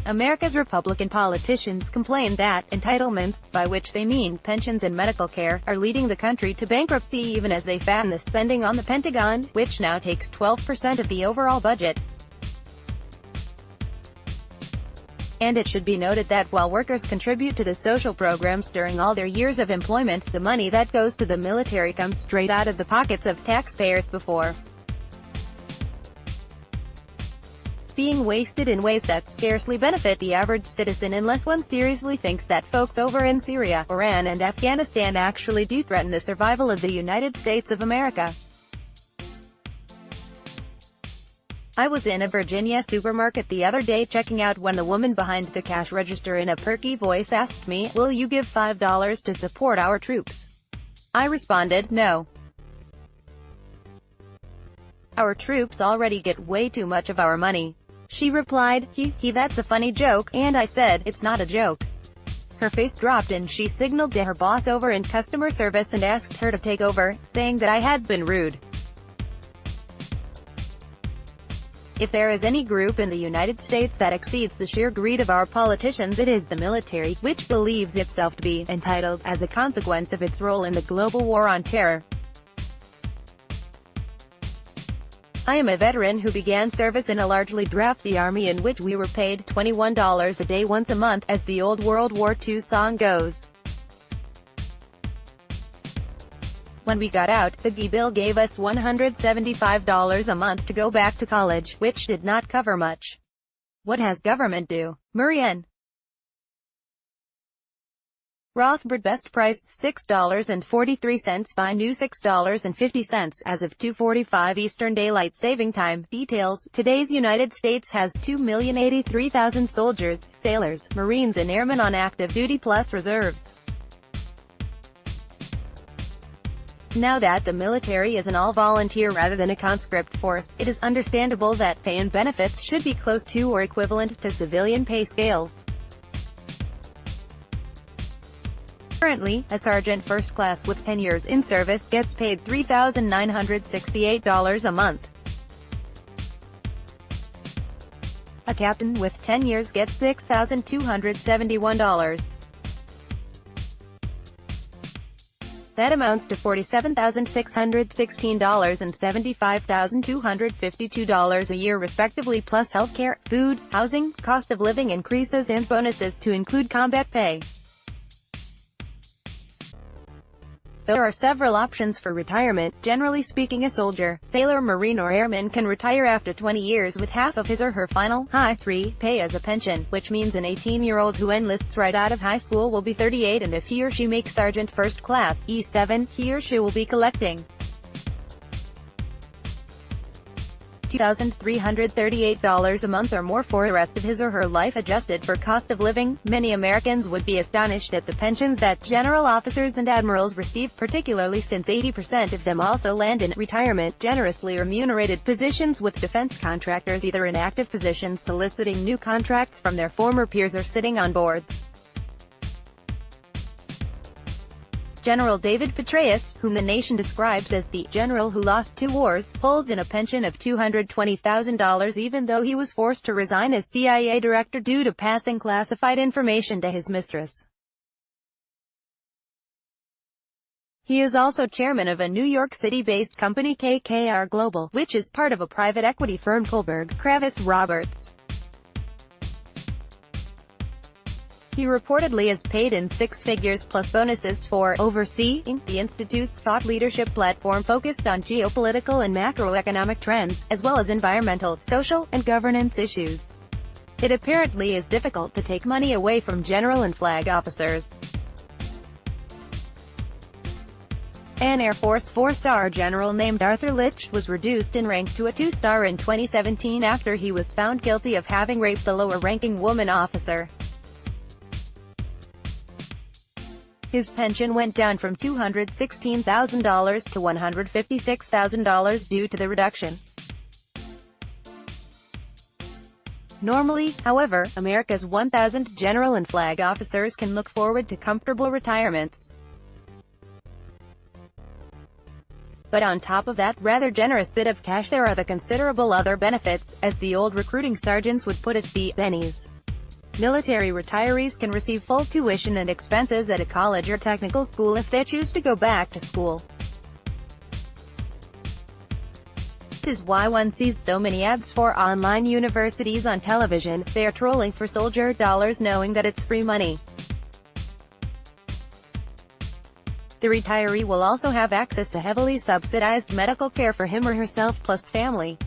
America's Republican politicians complain that entitlements, by which they mean pensions and medical care, are leading the country to bankruptcy even as they fatten the spending on the Pentagon, which now takes 12% of the overall budget. And it should be noted that while workers contribute to the social programs during all their years of employment, the money that goes to the military comes straight out of the pockets of taxpayers before being wasted in ways that scarcely benefit the average citizen, unless one seriously thinks that folks over in Syria, Iran and Afghanistan actually do threaten the survival of the United States of America. I was in a Virginia supermarket the other day checking out when the woman behind the cash register in a perky voice asked me, "Will you give $5 to support our troops?" I responded, "No. Our troops already get way too much of our money." She replied, That's a funny joke," and I said, "It's not a joke." Her face dropped and she signaled to her boss over in customer service and asked her to take over, saying that I had been rude. If there is any group in the United States that exceeds the sheer greed of our politicians, it is the military, which believes itself to be entitled, as a consequence of its role in the global war on terror. I am a veteran who began service in a largely drafty army in which we were paid $21 a day once a month, as the old World War II song goes. When we got out, the GI Bill gave us $175 a month to go back to college, which did not cover much. What has government do? Marianne. Rothbard best price, $6.43, buy new $6.50, as of 2:45 Eastern Daylight Saving Time. Details: today's United States has 2,083,000 soldiers, sailors, Marines and airmen on active duty plus reserves. Now that the military is an all-volunteer rather than a conscript force, it is understandable that pay and benefits should be close to or equivalent to civilian pay scales. Currently, a sergeant first class with 10 years in service gets paid $3,968 a month. A captain with 10 years gets $6,271. That amounts to $47,616 and $75,252 a year respectively, plus healthcare, food, housing, cost of living increases and bonuses to include combat pay. There are several options for retirement. Generally speaking, a soldier, sailor, marine or airman can retire after 20 years with half of his or her final, high-3, pay as a pension, which means an 18-year-old who enlists right out of high school will be 38, and if he or she makes sergeant first class, E7, he or she will be collecting $2,338 a month or more for the rest of his or her life, adjusted for cost of living. Many Americans would be astonished at the pensions that general officers and admirals receive, particularly since 80% of them also land in retirement, generously remunerated positions with defense contractors, either in active positions soliciting new contracts from their former peers or sitting on boards. General David Petraeus, whom the Nation describes as the general who lost 2 wars, pulls in a pension of $220,000 even though he was forced to resign as CIA director due to passing classified information to his mistress. He is also chairman of a New York City-based company, KKR Global, which is part of a private equity firm, Kohlberg, Kravis, Roberts. He reportedly is paid in 6 figures plus bonuses for overseeing the Institute's thought leadership platform focused on geopolitical and macroeconomic trends, as well as environmental, social, and governance issues. It apparently is difficult to take money away from general and flag officers. An Air Force 4-star general named Arthur Litch was reduced in rank to a 2-star in 2017 after he was found guilty of having raped a lower-ranking woman officer. His pension went down from $216,000 to $156,000 due to the reduction. Normally, however, America's 1,000 general and flag officers can look forward to comfortable retirements. But on top of that rather generous bit of cash, there are the considerable other benefits, as the old recruiting sergeants would put it, the bennies. Military retirees can receive full tuition and expenses at a college or technical school if they choose to go back to school. This is why one sees so many ads for online universities on television. They are trolling for soldier dollars knowing that it's free money. The retiree will also have access to heavily subsidized medical care for him or herself plus family.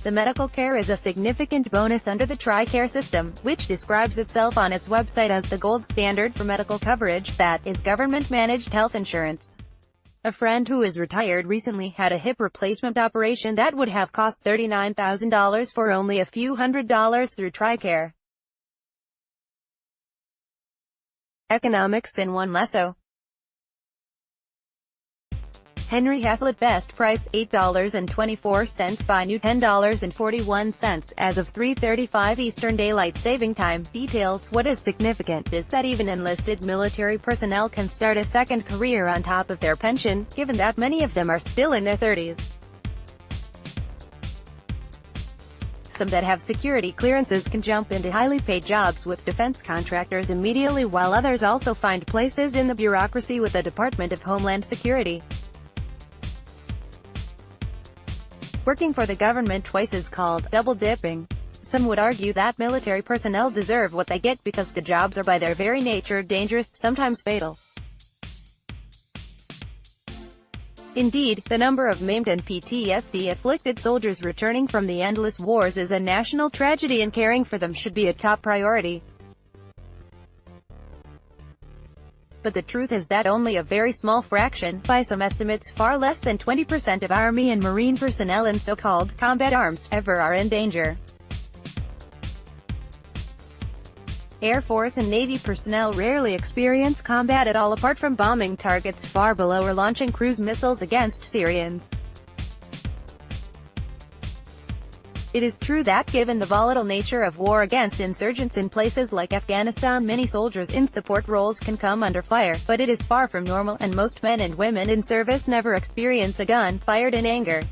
The medical care is a significant bonus under the TRICARE system, which describes itself on its website as the gold standard for medical coverage, that is government-managed health insurance. A friend who is retired recently had a hip replacement operation that would have cost $39,000 for only a few $100s through TRICARE. Economics in one lesso. Henry Hazlitt best price $8.24 by new $10.41 as of 3:35 Eastern Daylight Saving Time. Details. What is significant is that even enlisted military personnel can start a second career on top of their pension, given that many of them are still in their 30s. Some that have security clearances can jump into highly paid jobs with defense contractors immediately, while others also find places in the bureaucracy with the Department of Homeland Security. Working for the government twice is called double dipping. Some would argue that military personnel deserve what they get because the jobs are by their very nature dangerous, sometimes fatal. Indeed, the number of maimed and PTSD-afflicted soldiers returning from the endless wars is a national tragedy, and caring for them should be a top priority. But the truth is that only a very small fraction, by some estimates far less than 20% of Army and Marine personnel in so-called combat arms, ever are in danger. Air Force and Navy personnel rarely experience combat at all apart from bombing targets far below or launching cruise missiles against Syrians. It is true that given the volatile nature of war against insurgents in places like Afghanistan, many soldiers in support roles can come under fire, but it is far from normal, and most men and women in service never experience a gun fired in anger.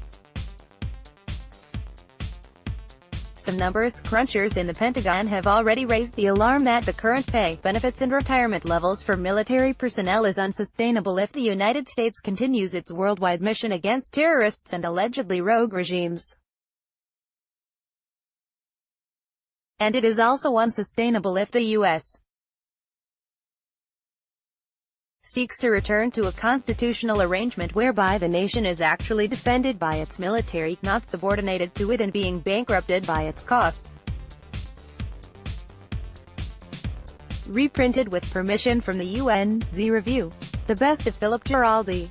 Some numbers crunchers in the Pentagon have already raised the alarm that the current pay, benefits and retirement levels for military personnel is unsustainable if the United States continues its worldwide mission against terrorists and allegedly rogue regimes. And it is also unsustainable if the U.S. seeks to return to a constitutional arrangement whereby the nation is actually defended by its military, not subordinated to it and being bankrupted by its costs. Reprinted with permission from the UN's Review. The Best of Philip Giraldi.